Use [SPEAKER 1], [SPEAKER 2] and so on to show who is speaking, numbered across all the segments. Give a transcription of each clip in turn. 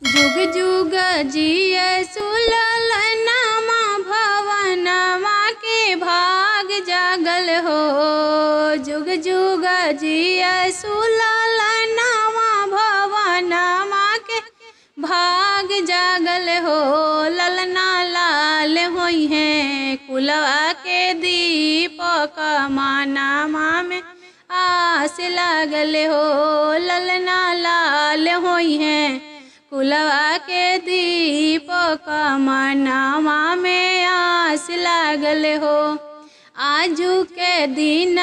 [SPEAKER 1] जुग जुग जिय सुललनमा भवनमा के भाग जागल हो। जुग जुग जिय सुललनमा भवनमा के भाग जागल हो। ललना लाल होई है कुलवा के दीपक मानामा में आस लागल हो। ललना लाल होई है कुलवा के दीपक मनावा में आस लागल हो। आजू के दिन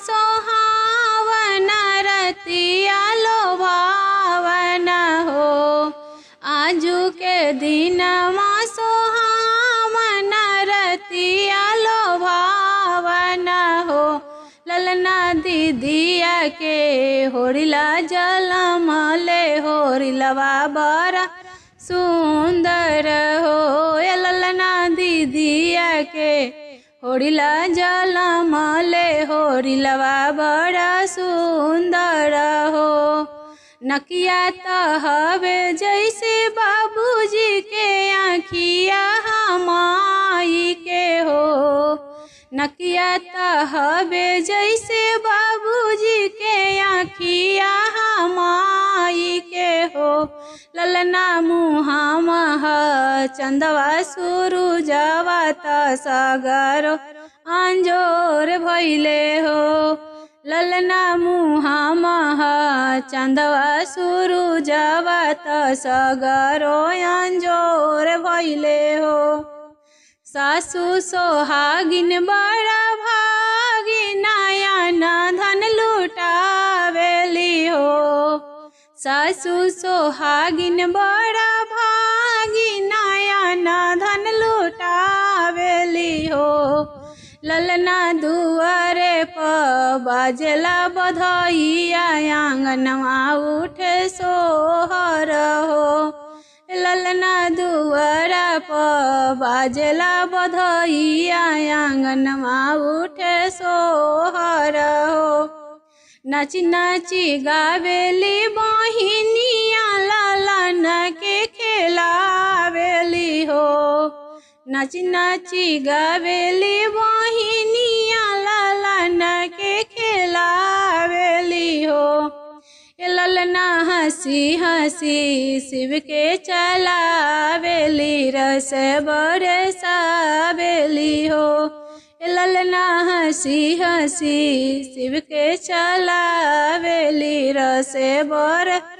[SPEAKER 1] सोहावन रतिया लोभावन हो। आजू के दिन सोहावन रतिया लोभावन हो। ललना दीदिया के होरिला जलमले होरिलवा बड़ा सुंदर हो। ललना दीदिया के होरिला जलमले होरिलवा बड़ा सुंदर हो। नकिया तो हवे जैसे बाबूजी के आँखिया हमाई के हो। नकिया तो हवे जैसे बाबूजी के आँखिया हमाई के हो। ललना मुहामह चंदवा सूरुजवा सगरो अंजोर भइले हो। ललना मुहामह चंदवा सूरुजवा सगरो अंजोर भइले हो। सासु सोहागिन बड़ा भागी नयन धन लुटावेली हो। सासु सोहागिन बड़ा भागी नयन धन लुटावेली हो। ललना दुआरे पर बाजला बधइया आंगनवा उठे सोहर हो। ललना दुआरा पर बाजला बधइया आंगनवा उठे सोहर हो। नाची नाची गावेली बहिनिया ललन के खेलावेली हो। नाची नाची गावेली बहिनिया ललन के खेलावेली हो। ललना हंसी हंसी शिव के चलावेली रस बरसावेली हो। ललना हंसी हंसी शिव के चलावेली रस बरसावेली।